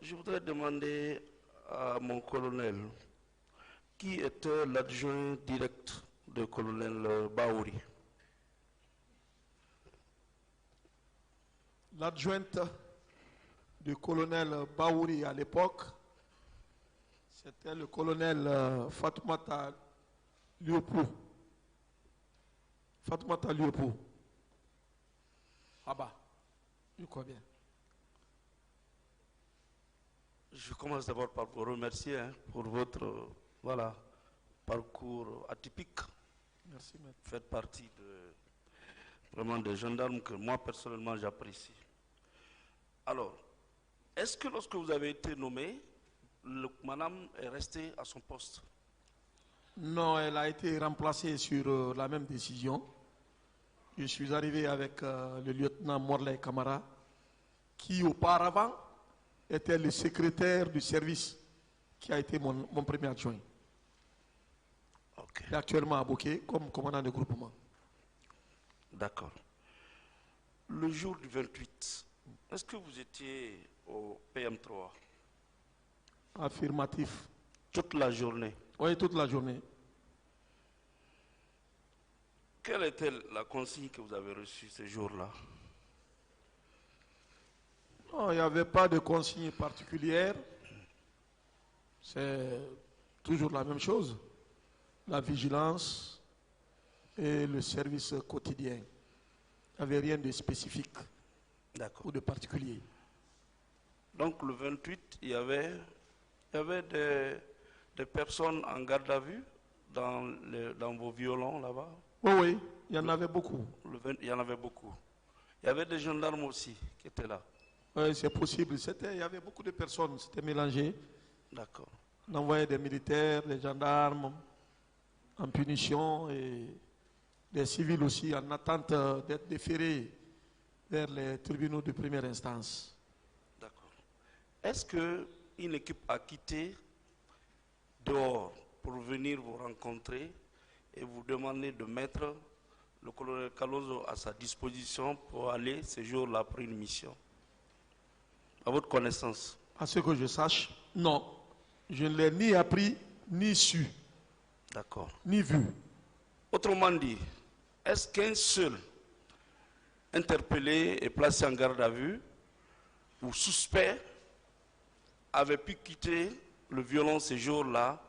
Je voudrais demander à mon colonel qui était l'adjoint direct du colonel Baouri. L'adjointe du colonel Baouri à l'époque, c'était le colonel Fatoumata Liopou. Fatoumata Liopou. Ah bah, je crois bien. Je commence d'abord par vous remercier pour votre parcours atypique. Merci, maître. Vous faites partie vraiment des gendarmes que moi personnellement j'apprécie. Alors, est-ce que lorsque vous avez été nommé, madame est restée à son poste? Non, elle a été remplacée sur la même décision. Je suis arrivé avec le lieutenant Morley Camara, qui auparavant était le secrétaire du service, qui a été mon premier adjoint. Okay. Il est actuellement à Bokeh comme commandant de groupement. D'accord. Le jour du 28, est-ce que vous étiez au PM3? Affirmatif. Toute la journée? Oui, toute la journée. Quelle était la consigne que vous avez reçue ce jour-là? Non, il n'y avait pas de consigne particulière. C'est toujours la même chose. La vigilance et le service quotidien. Il n'y avait rien de spécifique ou de particulier. Donc le 28, il y avait des personnes en garde à vue dans vos violons là-bas? Oui, il y en avait beaucoup. Il y en avait beaucoup. Il y avait des gendarmes aussi qui étaient là? Oui, c'est possible. Il y avait beaucoup de personnes, c'était mélangé. D'accord. On envoyait des militaires, des gendarmes en punition et des civils aussi en attente d'être déférés vers les tribunaux de première instance. D'accord. Est-ce qu'une équipe a quitté dehors pour venir vous rencontrer et vous demander de mettre le colonel Kalozo à sa disposition pour aller ce jour-là pour une mission? À votre connaissance? À ce que je sache, non. Je ne l'ai ni appris, ni su. D'accord. Ni vu. Autrement dit, est-ce qu'un seul interpellé et placé en garde à vue ou suspect avait pu quitter le violon ce jour-là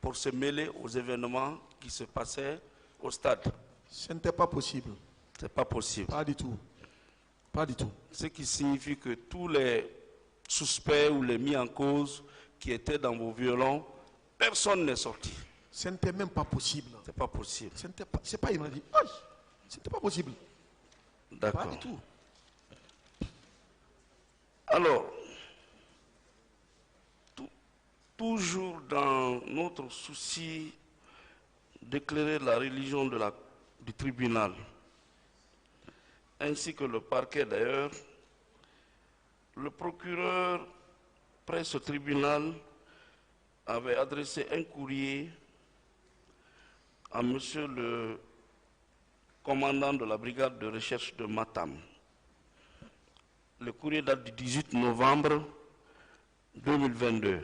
pour se mêler aux événements qui se passaient au stade? Ce n'était pas possible. C'est pas possible. Pas du tout. Pas du tout. Ce qui signifie que tous les suspects ou les mis en cause qui étaient dans vos violons, personne n'est sorti. Ce n'était même pas possible. C'est pas possible. C'est pas une dit. Ce n'était pas possible. D'accord. Pas du tout. Alors, toujours dans notre souci d'éclairer la religion du tribunal, ainsi que le parquet d'ailleurs, le procureur près ce tribunal avait adressé un courrier à monsieur le commandant de la brigade de recherche de Matam. Le courrier date du 18 novembre 2022.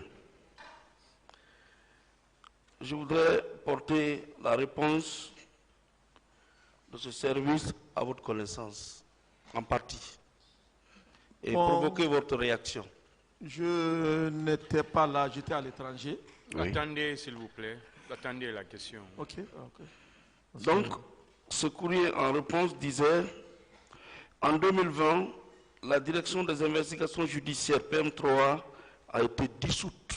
Je voudrais porter la réponse de ce service à votre connaissance, en partie, et provoquer votre réaction. Je n'étais pas là, j'étais à l'étranger. Oui. Attendez, s'il vous plaît. Attendez la question. Ok. Donc, ce courrier en réponse disait, en 2020, la direction des investigations judiciaires PM3 a été dissoute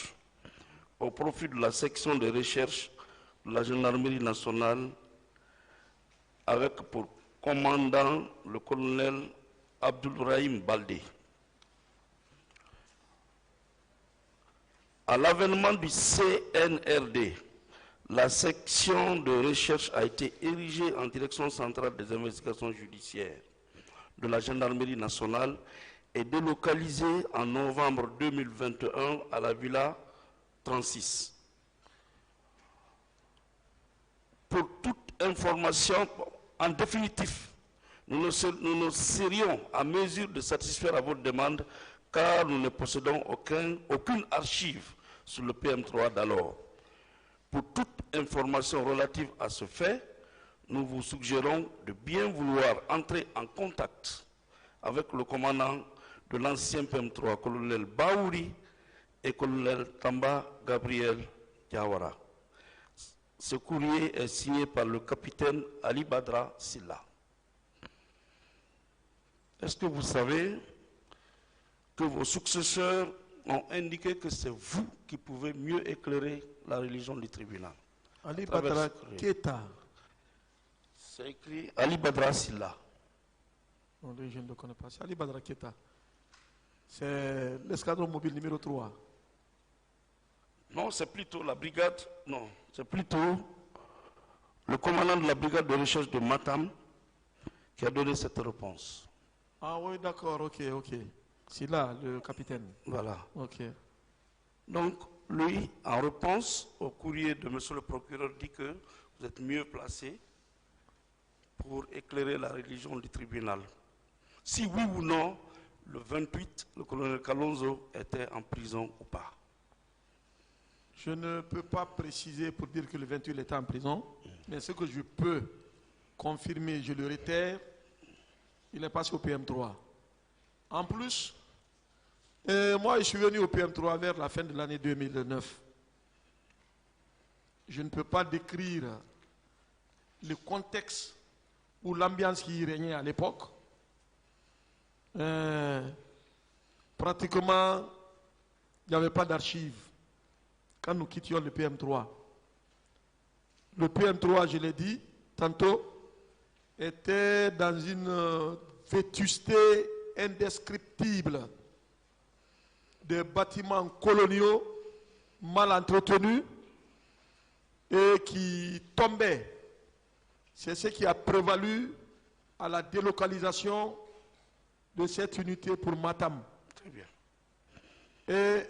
au profit de la section de recherche de la gendarmerie nationale avec pour commandant le colonel Abdoulrahim Baldé. À l'avènement du CNRD, la section de recherche a été érigée en direction centrale des investigations judiciaires de la gendarmerie nationale et délocalisée en novembre 2021 à la Villa 36. Pour toute information, en définitif, nous ne serions à mesure de satisfaire à votre demande car nous ne possédons aucune archive sur le PM3 d'alors. Pour toute information relative à ce fait, nous vous suggérons de bien vouloir entrer en contact avec le commandant de l'ancien PM3, colonel Baouri et colonel Tamba Gabriel Diawara. Ce courrier est signé par le capitaine Ali Badra Silla. Est-ce que vous savez que vos successeurs ont indiqué que c'est vous qui pouvez mieux éclairer la religion du tribunal? Ali Badra Keita. C'est écrit Ali Badra Silla. Non, je ne le connais pas. C'est Ali Badra Keita. C'est l'escadron mobile numéro 3. Non, c'est plutôt la brigade. Non, c'est plutôt le commandant de la brigade de recherche de Matam qui a donné cette réponse. Ah oui, d'accord, ok. C'est là, le capitaine. Voilà. Ok. Donc, lui, en réponse au courrier de monsieur le procureur, dit que vous êtes mieux placé pour éclairer la religion du tribunal. Si oui ou non, le 28, le colonel Kalonzo était en prison ou pas. Je ne peux pas préciser pour dire que le 28 était en prison, mais ce que je peux confirmer, je le réitère, il est passé au PM3. En plus, moi je suis venu au PM3 vers la fin de l'année 2009. Je ne peux pas décrire le contexte ou l'ambiance qui y régnait à l'époque. Pratiquement, il n'y avait pas d'archives quand nous quittions le PM3. Le PM3, je l'ai dit tantôt, était dans une vétusté indescriptible. Des bâtiments coloniaux mal entretenus et qui tombaient. C'est ce qui a prévalu à la délocalisation de cette unité pour Matam. Très bien. Et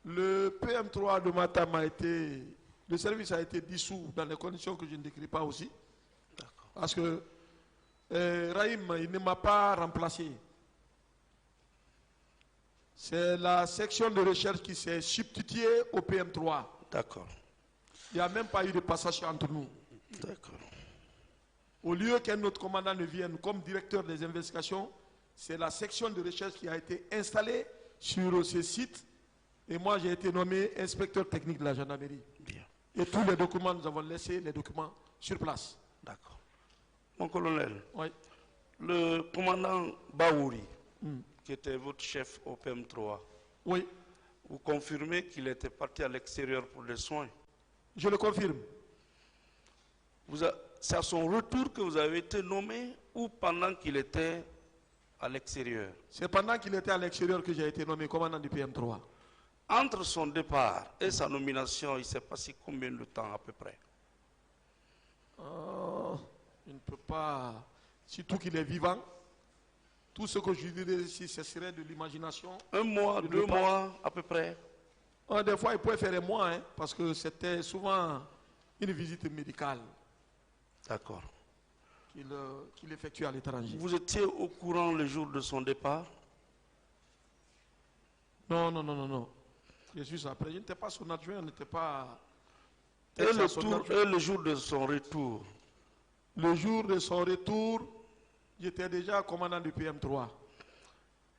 le PM3 de Matam le service a été dissous dans les conditions que je ne décris pas aussi. Parce que Raïm, il ne m'a pas remplacé. C'est la section de recherche qui s'est substituée au PM3. D'accord. Il n'y a même pas eu de passation entre nous. D'accord. Au lieu qu'un autre commandant ne vienne comme directeur des investigations, c'est la section de recherche qui a été installée sur ce site. Et moi, j'ai été nommé inspecteur technique de la gendarmerie. Bien. Et tous les documents, nous avons laissé les documents sur place. D'accord. Mon colonel, Oui. le commandant Baouri, qui était votre chef au PM3, Oui, vous confirmez qu'il était parti à l'extérieur pour des soins? je le confirme. C'est à son retour que vous avez été nommé ou pendant qu'il était à l'extérieur? C'est pendant qu'il était à l'extérieur que j'ai été nommé commandant du PM3. Entre son départ et sa nomination, il s'est passé combien de temps à peu près? Je ne peux pas, surtout qu'il est vivant. Tout ce que je dirais ici, ce serait de l'imagination. Un mois, 2 mois à peu près? Des fois, il pouvait faire un mois, parce que c'était souvent une visite médicale D'accord. qu'il effectuait à l'étranger. Vous étiez au courant le jour de son départ? Non. Je suis après. Je n'étais pas son adjoint, je n'étais pas. Et le jour de son retour? Le jour de son retour, j'étais déjà commandant du PM3.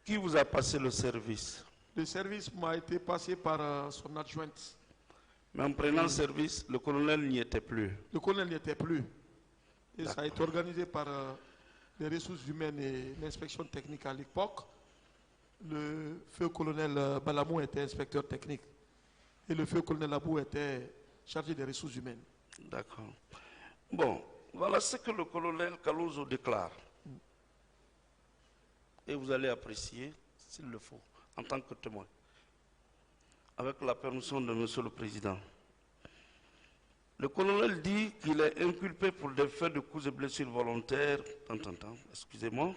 Qui vous a passé le service? Le service m'a été passé par son adjointe. Mais en prenant service, le colonel n'y était plus. Le colonel n'y était plus. Et ça a été organisé par les ressources humaines et l'inspection technique à l'époque. Le feu colonel Balamou était inspecteur technique. Et le feu colonel Abou était chargé des ressources humaines. D'accord. Bon, voilà ce que le colonel Kalonzo déclare. Et vous allez apprécier, s'il le faut, en tant que témoin. Avec la permission de Monsieur le Président. Le colonel dit qu'il est inculpé pour des faits de coups et blessures volontaires, excusez-moi.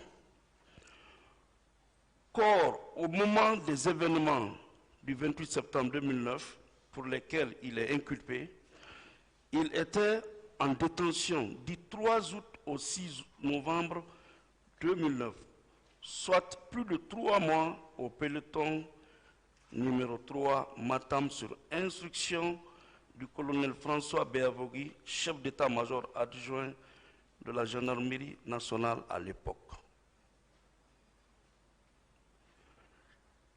Qu'or, au moment des événements du 28 septembre 2009, pour lesquels il est inculpé, il était en détention du 3 août au 6 novembre 2009 soit plus de 3 mois au peloton numéro 3 Matam sur instruction du colonel François Béavogui, chef d'état-major adjoint de la gendarmerie nationale à l'époque.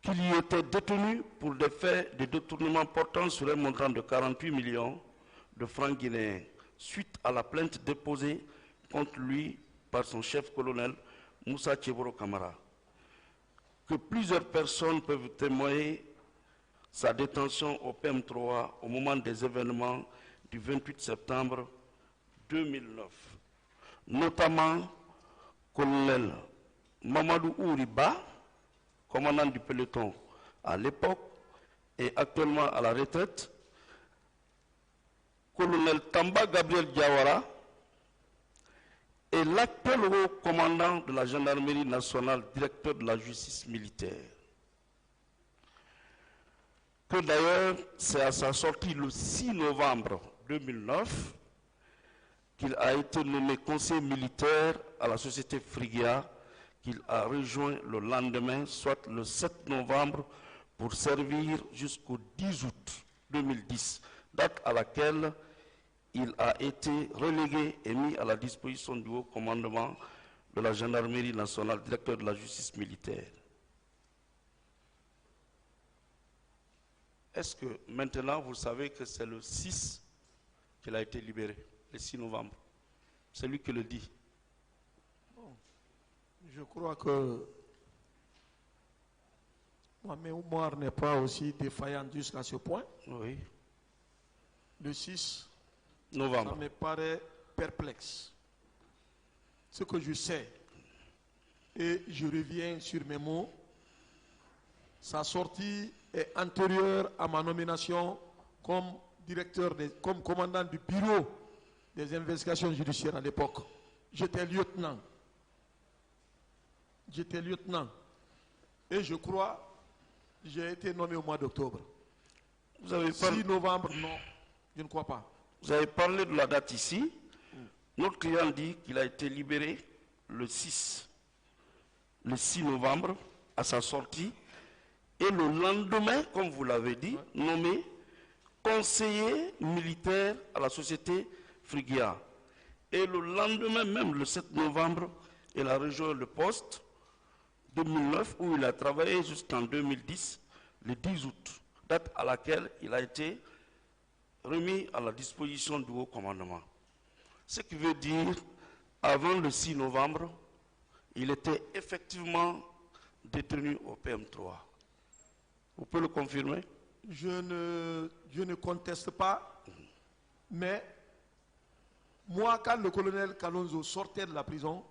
Qu'il y était détenu pour des faits de détournement portant sur un montant de 48 millions de francs guinéens, suite à la plainte déposée contre lui par son chef colonel Moussa Tcheboro Camara. Que plusieurs personnes peuvent témoigner sa détention au PM3 au moment des événements du 28 septembre 2009, notamment colonel Mamadou Ouriba, commandant du peloton à l'époque et actuellement à la retraite, colonel Tamba Gabriel Diawara et l'actuel haut commandant de la gendarmerie nationale, directeur de la justice militaire. Que d'ailleurs, c'est à sa sortie le 6 novembre 2009 qu'il a été nommé conseiller militaire à la société Frigia, qu'il a rejoint le lendemain, soit le 7 novembre, pour servir jusqu'au 10 août 2010, date à laquelle il a été relégué et mis à la disposition du haut commandement de la gendarmerie nationale, directeur de la justice militaire. Est-ce que maintenant vous savez que c'est le 6 qu'il a été libéré, le 6 novembre? C'est lui qui le dit. Je crois que ma mémoire n'est pas aussi défaillante jusqu'à ce point. Oui. Le 6 novembre. Ça me paraît perplexe. Ce que je sais, et je reviens sur mes mots, sa sortie est antérieure à ma nomination comme comme commandant du bureau des investigations judiciaires à l'époque. J'étais lieutenant. Et je crois, j'ai été nommé au mois d'octobre. Vous avez 6 novembre, non, je ne crois pas. Vous avez parlé de la date ici. Notre client dit qu'il a été libéré le 6 novembre à sa sortie et le lendemain, comme vous l'avez dit, nommé conseiller militaire à la société Frigia. Et le lendemain même, le 7 novembre, il a rejoint le poste 2009 où il a travaillé jusqu'en 2010, le 10 août, date à laquelle il a été remis à la disposition du haut commandement. Ce qui veut dire, avant le 6 novembre, il était effectivement détenu au PM3. Vous pouvez le confirmer? Je ne conteste pas, mais moi, quand le colonel Kalonzo sortait de la prison,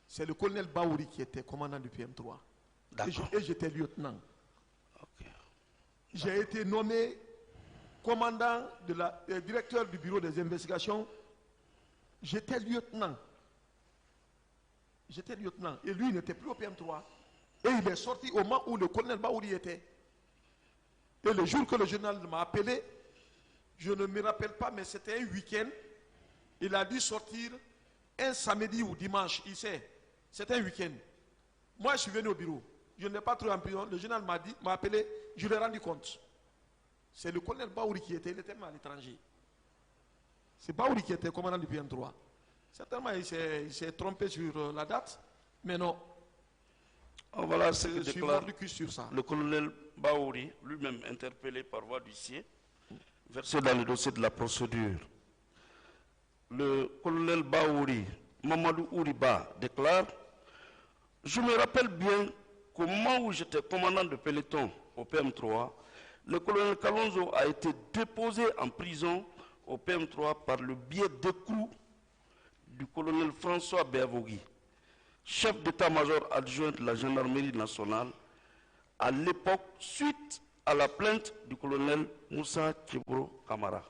c'est le colonel Baouri qui était commandant du PM3. Et j'étais lieutenant. Okay. J'ai été nommé commandant directeur du bureau des investigations. J'étais lieutenant. Et lui, il n'était plus au PM3. Et il est sorti au moment où le colonel Baouri était. Et le jour que le journal m'a appelé, je ne me rappelle pas, mais c'était un week-end. Il a dû sortir un samedi ou dimanche, il sait. C'était un week-end. Moi, je suis venu au bureau. Je n'ai pas trouvé en prison. Le journal m'a appelé, je lui ai rendu compte. C'est le colonel Baouri qui était, il était même à l'étranger. C'est Baouri qui était commandant du PM3. Certainement, il s'est trompé sur la date, mais non. Voilà ce je que suis déclare mort du cul sur ça. le colonel Baouri, lui-même interpellé par voie d'huissier, versé dans le dossier de la procédure. Le colonel Baouri, Mamadou Ouriba, déclare: je me rappelle bien qu'au moment où j'étais commandant de peloton au PM3, le colonel Kalonzo a été déposé en prison au PM3 par le biais d'écrou du colonel François Béavogui, chef d'état-major adjoint de la gendarmerie nationale, à l'époque, suite à la plainte du colonel Moussa Tcheboro Camara.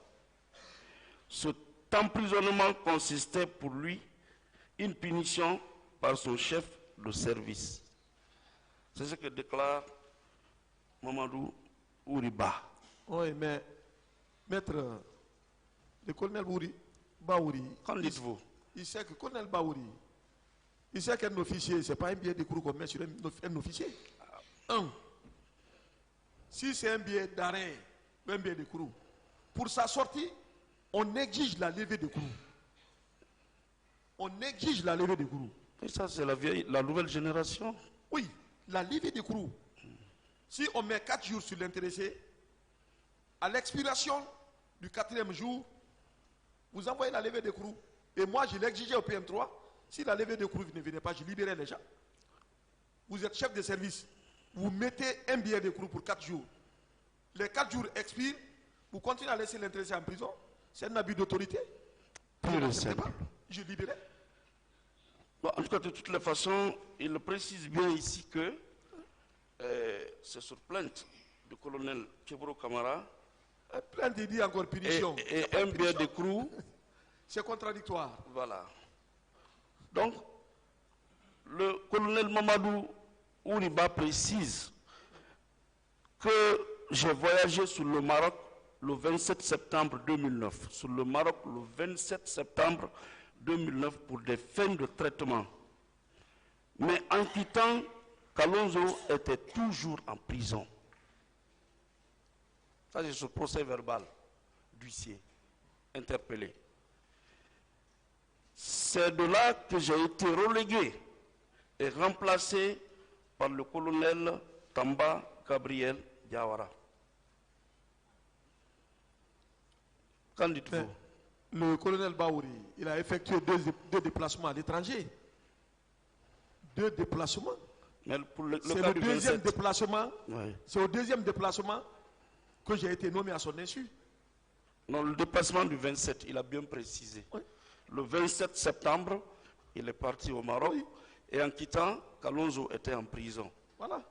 Cet emprisonnement consistait pour lui une punition par son chef de service. C'est ce que déclare Mamadou Ouriba. Oui, mais, maître, le colonel Baouri, Qu'en dites-vous? il sait que le colonel Baouri, Il sait qu'un officier, ce n'est pas un billet d'écrou qu'on met sur un officier. Un. Si c'est un billet d'arrêt, un billet d'écrou, pour sa sortie, on exige la levée d'écrou. On exige la levée d'écrou. Et ça, c'est la nouvelle génération. Oui, la levée d'écrou. Si on met 4 jours sur l'intéressé, à l'expiration du 4e jour, vous envoyez la levée d'écrou. Et moi, je l'exigeais au PM3. Si la levée d'écrou ne venait pas, je libérais les gens. Vous êtes chef de service. Vous mettez un billet d'écrou pour 4 jours. Les 4 jours expirent. Vous continuez à laisser l'intéressé en prison. C'est un abus d'autorité. Pur et simple. Je libérais. Bon, en tout cas, de toutes les façons, il précise bien ici que c'est sur plainte du colonel Chebro Kamara Plainte, il dit encore punition. et un billet d'écrou. C'est contradictoire. Voilà. Donc, le colonel Mamadou Ouriba précise que j'ai voyagé sur le Maroc le 27 septembre 2009. Sur le Maroc le 27 septembre 2009 pour des fins de traitement. Mais en quittant, Kalonzo était toujours en prison. Ça, c'est ce procès verbal d'huissier interpellé. C'est de là que j'ai été relégué et remplacé par le colonel Tamba Gabriel Diawara. Qu'en dites-vous? Le colonel Baouri, il a effectué deux déplacements à l'étranger. 2 déplacements. Mais pour le C'est cas le du deuxième 27, déplacement. oui. C'est au deuxième déplacement que j'ai été nommé à son insu. Non, le déplacement du 27, il a bien précisé. Oui. Le 27 septembre, il est parti au Maroc. Oui. Et en quittant, Kalonzo était en prison. Voilà.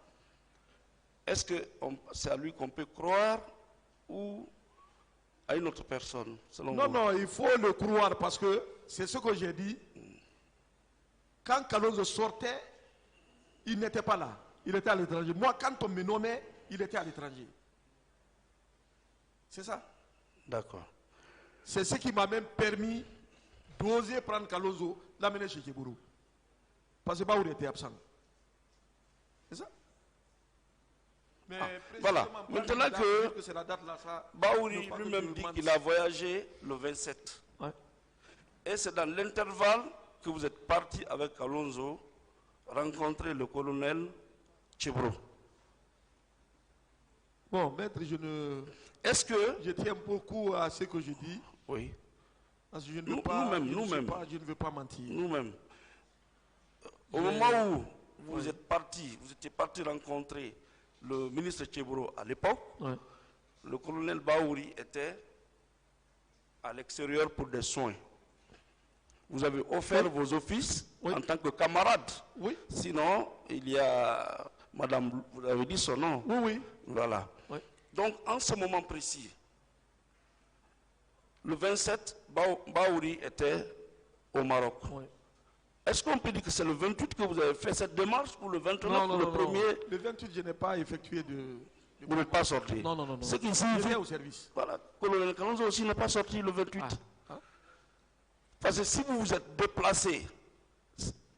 Est-ce que c'est à lui qu'on peut croire ou à une autre personne, selon Non, vous? non, il faut le croire parce que c'est ce que j'ai dit. Quand Kalonzo sortait, il n'était pas là. Il était à l'étranger. Moi, quand on me nommait, il était à l'étranger. C'est ça. D'accord. C'est ce qui m'a même permis d'oser prendre Kalonzo, l'amener chez Keburu. Parce que Baouri était absent. C'est ça. Mais voilà. Maintenant que c'est la date là, ça. Baouri lui-même dit qu'il a voyagé le 27. Ouais. Et c'est dans l'intervalle que vous êtes parti avec Kalonzo rencontrer le colonel Chebro. Bon, maître, Est-ce que... je tiens beaucoup à ce que je dis. Oui. Parce que je ne veux pas, Nous-mêmes. je ne veux pas mentir. Nous-mêmes. Au moment où vous êtes parti, vous étiez parti rencontrer le ministre Chebro à l'époque, Ouais. le colonel Baouri était à l'extérieur pour des soins. Vous avez offert vos offices en tant que camarade. Oui. Sinon, il y a madame, vous avez dit son nom. Oui, oui. Voilà. Oui. Donc, en ce moment précis, le 27, Baouri était au Maroc. Oui. Est-ce qu'on peut dire que c'est le 28 que vous avez fait cette démarche ou le 29 Non, ou non, le non, premier? non. Le 28, je n'ai pas effectué de Vous n'êtes pas sorti. Non, non, non. non. Ce qui Je signifie, viens au service. voilà, colonel Kalonzo aussi n'est pas sorti le 28. Ah. Hein? Parce que si vous vous êtes déplacé,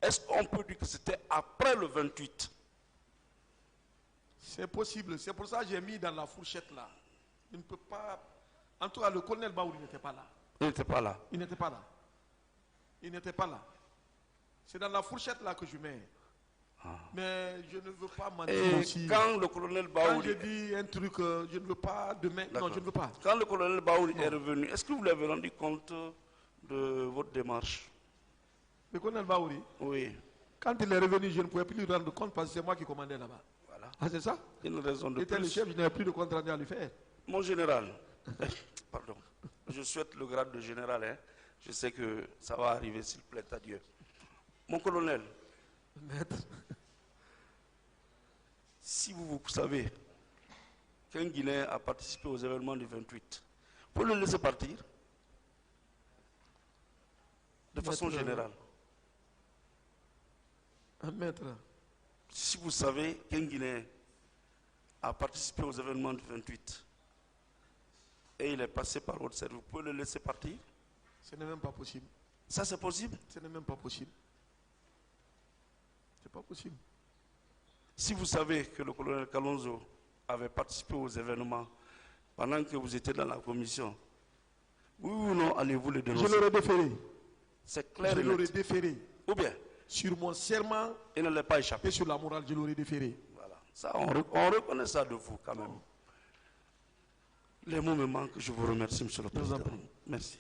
est-ce qu'on peut dire que c'était après le 28? C'est possible. C'est pour ça que j'ai mis dans la fourchette là. Il ne peut pas. En tout cas, le colonel Baouri n'était pas là. Il n'était pas là. Il n'était pas là. Il n'était pas là. C'est dans la fourchette là que je mets. Mais je ne veux pas mentir Et aussi. quand le colonel Quand Baouri... je dis un truc, je ne veux pas demain. Non, je ne veux pas. Quand le colonel Baouri est revenu, est-ce que vous lui avez rendu compte de votre démarche? Le colonel Baouri, Oui. quand il est revenu, je ne pouvais plus lui rendre compte parce que c'est moi qui commandais là-bas. Voilà. Ah, c'est ça? Une raison de Il était le plus. chef, je n'avais plus de compte rendu à lui faire. Mon général, pardon, je souhaite le grade de général, hein. Je sais que ça va arriver s'il plaît à Dieu. Mon colonel, Maître. si vous savez qu'un Guinéen a participé aux événements du 28, vous le laissez partir de façon générale. Maître. Si vous savez qu'un Guinéen a participé aux événements du 28 et il est passé par votre service, vous pouvez le laisser partir? Ce n'est même pas possible. Ça, c'est possible? Ce n'est même pas possible. C'est pas possible. Si vous savez que le colonel Kalonzo avait participé aux événements pendant que vous étiez dans la commission, oui ou non allez-vous le dénoncer? Je l'aurais déféré. C'est clair Je et l'aurais net. déféré. Ou bien, Sur mon serment il ne l'est pas échappé. et sur la morale, je l'aurais déféré. Voilà. Ça, on reconnaît ça de vous quand même. Les mots me manquent. Je vous remercie, Monsieur le Président. Merci.